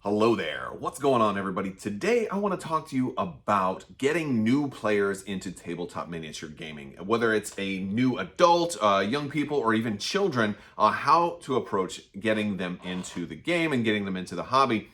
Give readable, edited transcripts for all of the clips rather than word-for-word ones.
Hello there. What's going on, everybody? Today, I want to talk to you about getting new players into tabletop miniature gaming. Whether it's a new adult, young people, or even children, how to approach getting them into the game and getting them into the hobby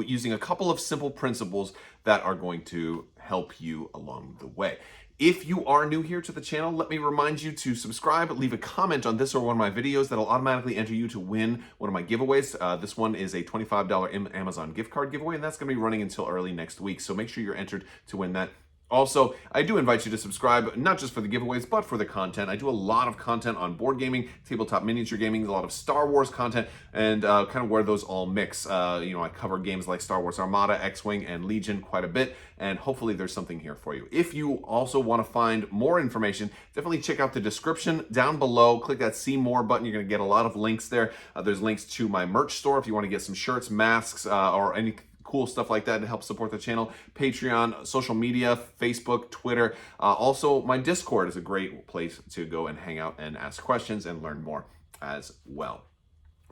using a couple of simple principles that are going to help you along the way. If you are new here to the channel, let me remind you to subscribe, leave a comment on this or one of my videos. That'll automatically enter you to win one of my giveaways. This one is a $25 Amazon gift card giveaway, and that's going to be running until early next week. So make sure you're entered to win that. Also, I do invite you to subscribe, not just for the giveaways, but for the content. I do a lot of content on board gaming, tabletop miniature gaming, a lot of Star Wars content, and kind of where those all mix. I cover games like Star Wars Armada, X-Wing, and Legion quite a bit, and hopefully there's something here for you. If you also want to find more information, definitely check out the description down below. Click that See More button. You're going to get a lot of links there. There's links to my merch store if you want to get some shirts, masks, or any cool stuff like that to help support the channel. Patreon, social media, Facebook, Twitter. Also, my Discord is a great place to go and hang out and ask questions and learn more as well.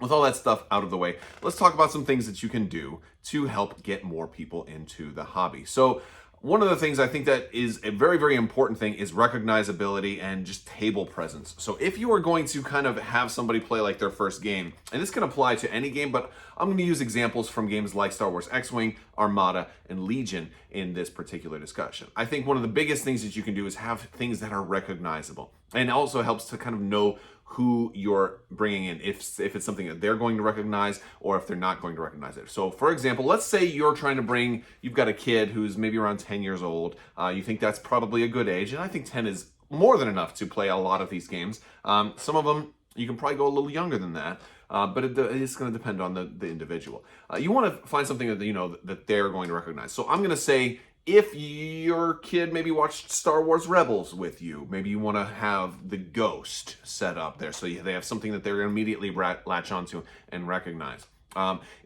With all that stuff out of the way, let's talk about some things that you can do to help get more people into the hobby. So one of the things I think that is a very, very important thing is recognizability and just table presence. So if you are going to kind of have somebody play like their first game, and this can apply to any game, but I'm going to use examples from games like Star Wars X-Wing, Armada, and Legion in this particular discussion. I think one of the biggest things that you can do is have things that are recognizable, and it also helps to kind of know who you're bringing in, if it's something that they're going to recognize or if they're not going to recognize it. So for example, let's say you're trying to you've got a kid who's maybe around 10 years old. You think that's probably a good age, and I think 10 is more than enough to play a lot of these games. Some of them, you can probably go a little younger than that, but it's going to depend on the individual. You want to find something that, that they're going to recognize. So I'm going to say, if your kid maybe watched Star Wars Rebels with you, maybe you want to have the Ghost set up there so they have something that they're going to immediately latch onto and recognize.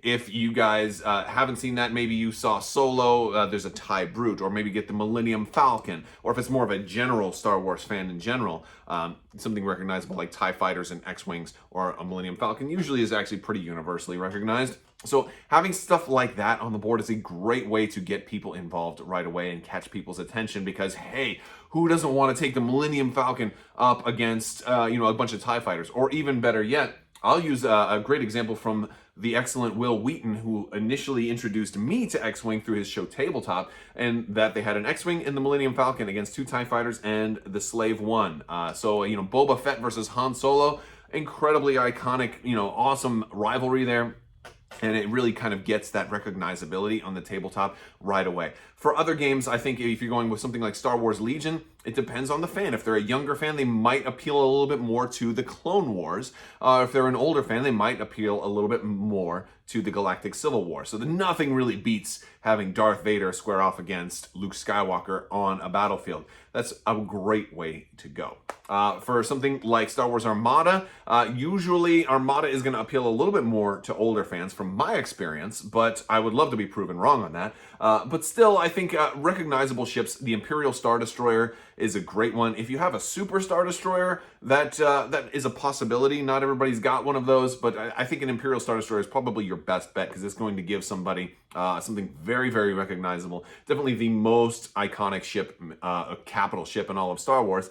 If you guys haven't seen that, maybe you saw Solo, there's a TIE Brute, or maybe get the Millennium Falcon, or if it's more of a general Star Wars fan in general, something recognizable like TIE Fighters and X-Wings or a Millennium Falcon usually is actually pretty universally recognized. So having stuff like that on the board is a great way to get people involved right away and catch people's attention because, hey, who doesn't want to take the Millennium Falcon up against, a bunch of TIE Fighters? Or even better yet, I'll use a great example from the excellent Will Wheaton, who initially introduced me to X-Wing through his show Tabletop, and that they had an X-Wing and the Millennium Falcon against two TIE Fighters and the Slave One. Boba Fett versus Han Solo, incredibly iconic, awesome rivalry there. And it really kind of gets that recognizability on the tabletop right away. For other games, I think if you're going with something like Star Wars Legion, it depends on the fan. If they're a younger fan, they might appeal a little bit more to the Clone Wars. If they're an older fan, they might appeal a little bit more to the Galactic Civil War. So nothing really beats having Darth Vader square off against Luke Skywalker on a battlefield. That's a great way to go. For something like Star Wars Armada, usually Armada is going to appeal a little bit more to older fans from my experience, but I would love to be proven wrong on that. But still, I think recognizable ships, the Imperial Star Destroyer is a great one. If you have a Super Star Destroyer, that is a possibility. Not everybody's got one of those, but I think an Imperial Star Destroyer is probably your best bet because it's going to give somebody something very, very recognizable. Definitely the most iconic ship, a capital ship in all of Star Wars.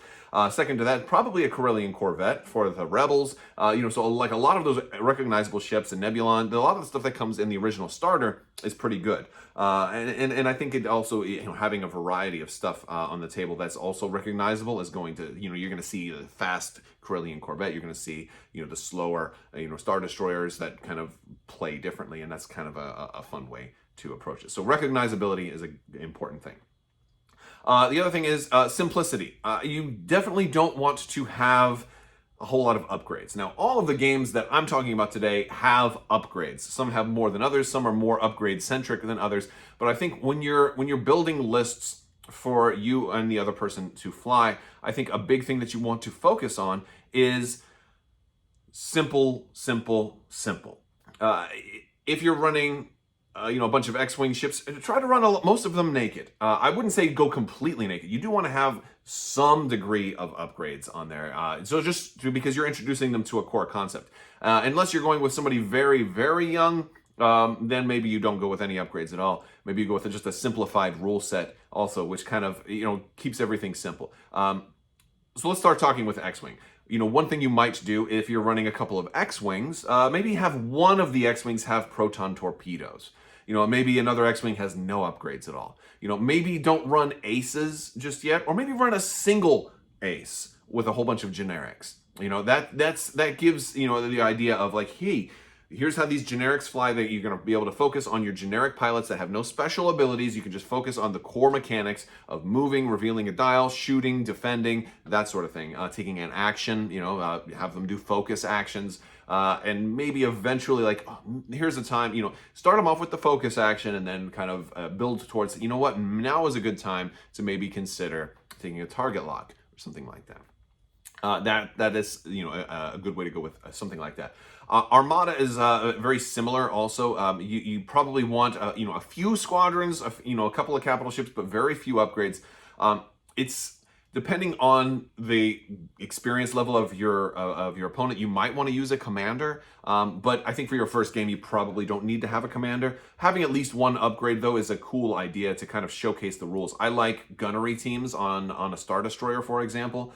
Second to that, probably a Corellian Corvette for the Rebels. So like a lot of those recognizable ships and Nebulon, a lot of the stuff that comes in the original starter is pretty good. And I think it also, having a variety of stuff on the table that's also recognizable is going to, you're going to see the fast Corellian Corvette, you're going to see, the slower, Star Destroyers that kind of play differently, and that's kind of a fun way to approach it. So recognizability is an important thing. The other thing is simplicity. You definitely don't want to have a whole lot of upgrades. Now, all of the games that I'm talking about today have upgrades. Some have more than others. Some are more upgrade-centric than others. But I think when you're building lists for you and the other person to fly, I think a big thing that you want to focus on is simple, simple, simple. If you're running a bunch of X-Wing ships, try to run most of them naked. I wouldn't say go completely naked. You do want to have some degree of upgrades on there. So just because you're introducing them to a core concept. Unless you're going with somebody very, very young, then maybe you don't go with any upgrades at all. Maybe you go with just a simplified rule set also, which kind of, keeps everything simple. So let's start talking with X-Wing. One thing you might do if you're running a couple of X-Wings, maybe have one of the X-Wings have proton torpedoes. Maybe another X-Wing has no upgrades at all. Maybe don't run aces just yet, or maybe run a single ace with a whole bunch of generics. That gives, the idea of like, hey, here's how these generics fly, that you're going to be able to focus on your generic pilots that have no special abilities. You can just focus on the core mechanics of moving, revealing a dial, shooting, defending, that sort of thing. Taking an action, have them do focus actions. And maybe eventually, like, here's a time, start them off with the focus action and then kind of build towards, what, now is a good time to maybe consider taking a target lock or something like that. That is, a good way to go with something like that. Armada is very similar. Also, you probably want a few squadrons, a couple of capital ships, but very few upgrades. It's depending on the experience level of your opponent. You might want to use a commander, but I think for your first game, you probably don't need to have a commander. Having at least one upgrade, though, is a cool idea to kind of showcase the rules. I like gunnery teams on a Star Destroyer, for example.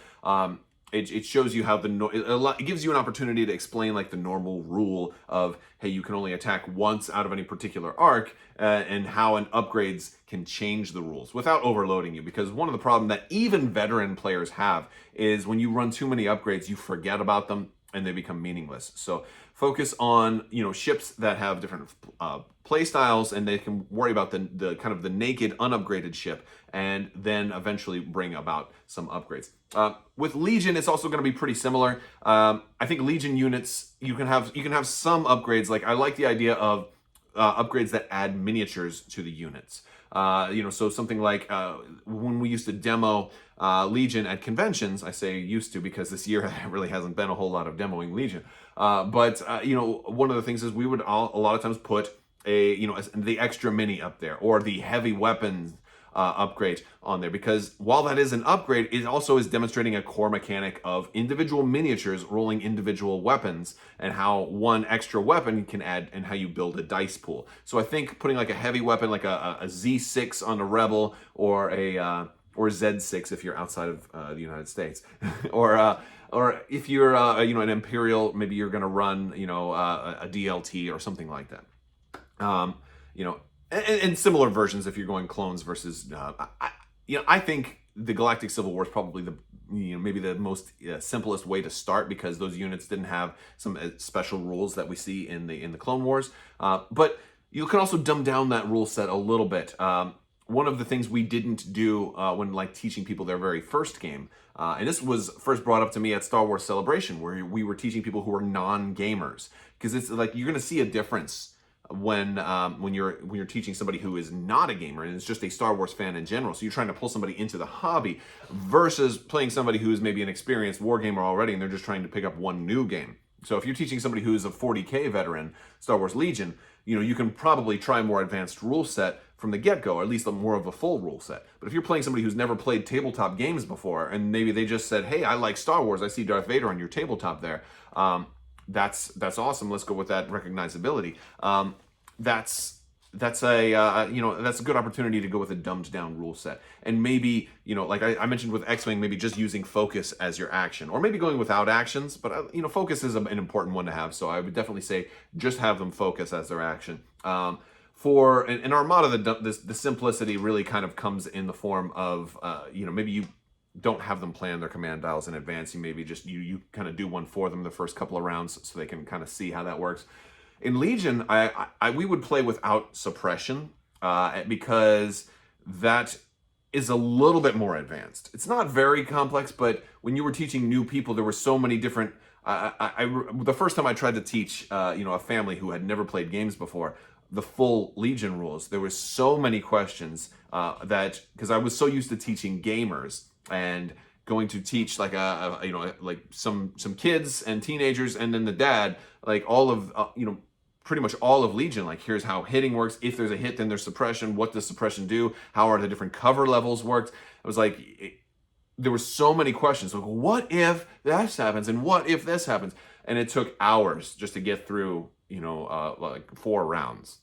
It shows you how it gives you an opportunity to explain like the normal rule of, hey, you can only attack once out of any particular arc, and how an upgrades can change the rules without overloading you. Because one of the problems that even veteran players have is when you run too many upgrades, you forget about them and they become meaningless. So focus on ships that have different play styles, and they can worry about the kind of the naked unupgraded ship, and then eventually bring about some upgrades. With Legion, it's also going to be pretty similar. I think Legion units, you can have some upgrades. Like, I like the idea of upgrades that add miniatures to the units. So something like when we used to demo Legion at conventions. I say used to because this year there really hasn't been a whole lot of demoing Legion. But one of the things is we would a lot of times put the extra mini up there, or the heavy weapons upgrade on there, because while that is an upgrade, it also is demonstrating a core mechanic of individual miniatures rolling individual weapons, and how one extra weapon can add, and how you build a dice pool. So I think putting like a heavy weapon, like a Z6 on a Rebel, or or Z6 if you're outside of the United States, or if you're an Imperial, maybe you're going to run a DLT or something like that. And similar versions if you're going clones versus, I think the Galactic Civil War is probably maybe the most simplest way to start, because those units didn't have some special rules that we see in the Clone Wars. But you can also dumb down that rule set a little bit. One of the things we didn't do when teaching people their very first game, and this was first brought up to me at Star Wars Celebration, where we were teaching people who are non-gamers, because it's like you're going to see a difference when you're teaching somebody who is not a gamer and is just a Star Wars fan in general. So you're trying to pull somebody into the hobby versus playing somebody who is maybe an experienced war gamer already and they're just trying to pick up one new game. So if you're teaching somebody who's a 40K veteran, Star Wars Legion, you can probably try a more advanced rule set from the get-go, or at least more of a full rule set. But if you're playing somebody who's never played tabletop games before, and maybe they just said, hey, I like Star Wars, I see Darth Vader on your tabletop there, that's awesome. Let's go with that recognizability. That's a good opportunity to go with a dumbed down rule set. And maybe, like I mentioned with X-Wing, maybe just using focus as your action, or maybe going without actions, but focus is an important one to have. So I would definitely say just have them focus as their action. For an Armada, the simplicity really kind of comes in the form of, maybe you don't have them plan their command dials in advance. You maybe just, you kind of do one for them the first couple of rounds so they can kind of see how that works. In Legion, we would play without suppression because that is a little bit more advanced. It's not very complex, but when you were teaching new people, there were so many different. The first time I tried to teach, a family who had never played games before, the full Legion rules, there were so many questions that, because I was so used to teaching gamers and going to teach like some kids and teenagers, and then the dad, like all of pretty much all of Legion, like here's how hitting works. If there's a hit, then there's suppression. What does suppression do? How are the different cover levels worked? It was like there were so many questions. Like, what if this happens, and what if this happens? And it took hours just to get through like 4 rounds.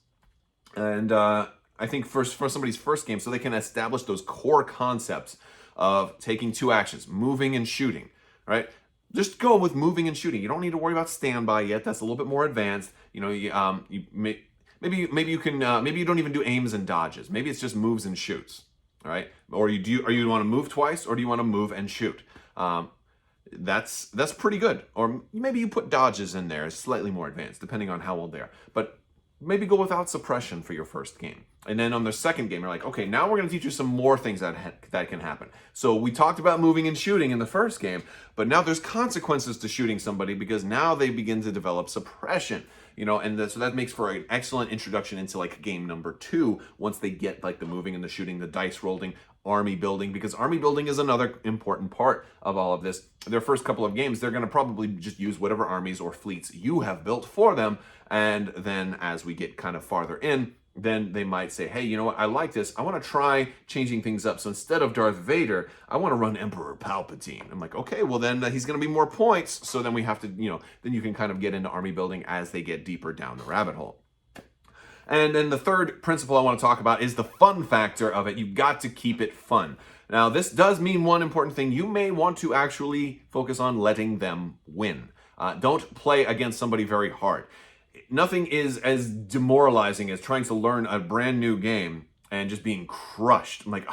And I think for somebody's first game, so they can establish those core concepts of taking 2 actions, moving and shooting, right? Just go with moving and shooting. You don't need to worry about standby yet. That's a little bit more advanced. Maybe you can maybe you don't even do aims and dodges. Maybe it's just moves and shoots, all right? Or you want to move twice, or do you want to move and shoot? That's pretty good. Or maybe you put dodges in there, it's slightly more advanced, depending on how old they are. But maybe go without suppression for your first game. And then on the second game, you're like, okay, now we're going to teach you some more things that can happen. So we talked about moving and shooting in the first game, but now there's consequences to shooting somebody because now they begin to develop suppression. So that makes for an excellent introduction into like game number 2 once they get like the moving and the shooting, the dice rolling, army building, because army building is another important part of all of this. Their first couple of games, they're going to probably just use whatever armies or fleets you have built for them, and then as we get kind of farther in, then they might say, hey, you know what, I like this. I want to try changing things up. So instead of Darth Vader, I want to run Emperor Palpatine. I'm like, okay, well then he's going to be more points. So then we have to, then you can kind of get into army building as they get deeper down the rabbit hole. And then the third principle I want to talk about is the fun factor of it. You've got to keep it fun. Now, this does mean one important thing. You may want to actually focus on letting them win. Don't play against somebody very hard. Nothing is as demoralizing as trying to learn a brand new game and just being crushed. I'm like,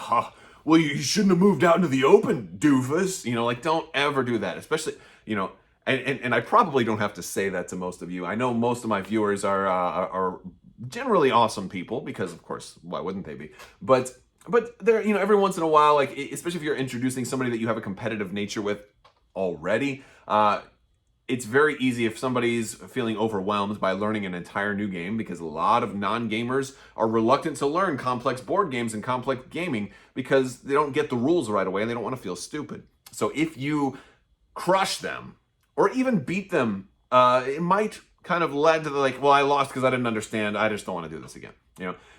well, you shouldn't have moved out into the open, doofus. Don't ever do that, especially, and I probably don't have to say that to most of you. I know most of my viewers are generally awesome people because, of course, why wouldn't they be? But they're, every once in a while, like, especially if you're introducing somebody that you have a competitive nature with already, it's very easy if somebody's feeling overwhelmed by learning an entire new game, because a lot of non-gamers are reluctant to learn complex board games and complex gaming because they don't get the rules right away and they don't want to feel stupid. So if you crush them or even beat them, it might kind of lead to well, I lost because I didn't understand. I just don't want to do this again.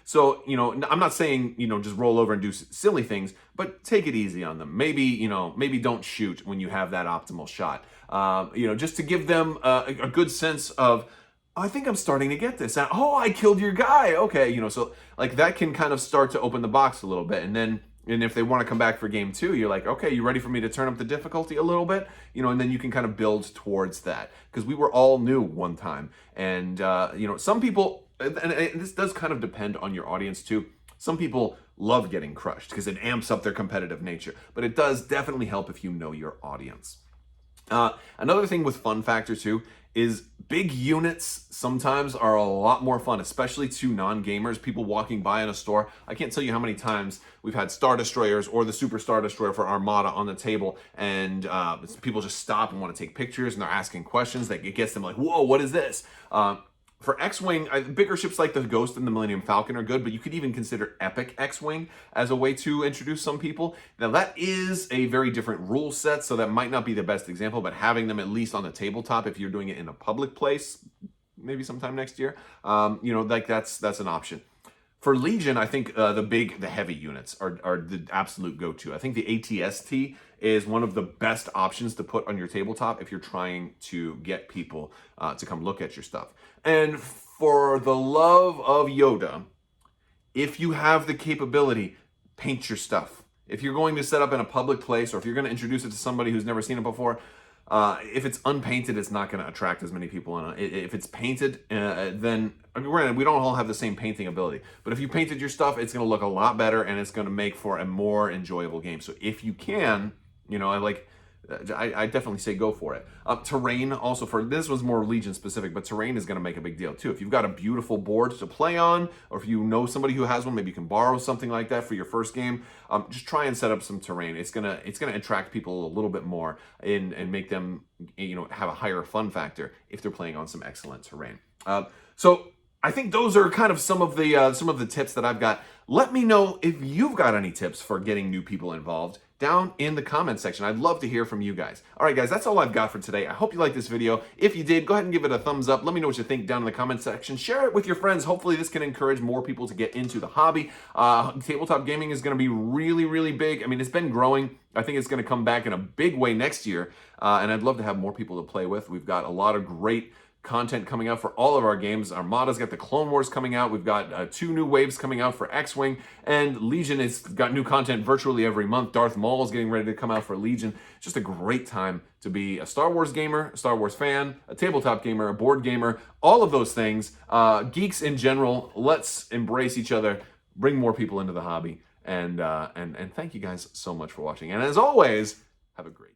So, I'm not saying, just roll over and do silly things, but take it easy on them. Maybe don't shoot when you have that optimal shot. Just to give them a good sense of, I think I'm starting to get this. Oh, I killed your guy. Okay. So like that can kind of start to open the box a little bit. And if they want to come back for game 2, you're like, okay, you ready for me to turn up the difficulty a little bit? And then you can kind of build towards that, because we were all new one time. And, some people, and this does kind of depend on your audience too. Some people love getting crushed because it amps up their competitive nature, but it does definitely help if you know your audience. Another thing with fun factor too is big units sometimes are a lot more fun, especially to non-gamers, people walking by in a store. I can't tell you how many times we've had Star Destroyers or the Super Star Destroyer for Armada on the table, and people just stop and want to take pictures and they're asking questions. It gets them like, whoa, what is this? For X-Wing, bigger ships like the Ghost and the Millennium Falcon are good, but you could even consider Epic X-Wing as a way to introduce some people. Now, that is a very different rule set, so that might not be the best example, but having them at least on the tabletop, if you're doing it in a public place, maybe sometime next year, that's an option. For Legion, I think the heavy units are the absolute go-to. I think the ATST is one of the best options to put on your tabletop if you're trying to get people to come look at your stuff. And for the love of Yoda, if you have the capability, paint your stuff. If you're going to set up in a public place, or if you're going to introduce it to somebody who's never seen it before, if it's unpainted, it's not going to attract as many people. If it's painted, then granted, we don't all have the same painting ability. But if you painted your stuff, it's going to look a lot better, and it's going to make for a more enjoyable game. So if you can, I definitely say go for it. Terrain also, for this was more Legion specific, but terrain is going to make a big deal too. If you've got a beautiful board to play on, or if you know somebody who has one, maybe you can borrow something like that for your first game. Just try and set up some terrain. It's gonna attract people a little bit more and make them have a higher fun factor if they're playing on some excellent terrain. So I think those are kind of some of the tips that I've got. Let me know if you've got any tips for getting new people involved down in the comment section. I'd love to hear from you guys. All right, guys, that's all I've got for today. I hope you liked this video. If you did, go ahead and give it a thumbs up. Let me know what you think down in the comment section. Share it with your friends. Hopefully this can encourage more people to get into the hobby. Tabletop gaming is going to be really, really big. I mean, it's been growing. I think it's going to come back in a big way next year, and I'd love to have more people to play with. We've got a lot of great content coming out for all of our games. Armada's got the Clone Wars coming out. We've got 2 new waves coming out for X-Wing, and Legion has got new content virtually every month. Darth Maul is getting ready to come out for Legion. Just a great time to be a Star Wars gamer, a Star Wars fan, a tabletop gamer, a board gamer, all of those things. Geeks in general, let's embrace each other, bring more people into the hobby, and thank you guys so much for watching. And as always, have a great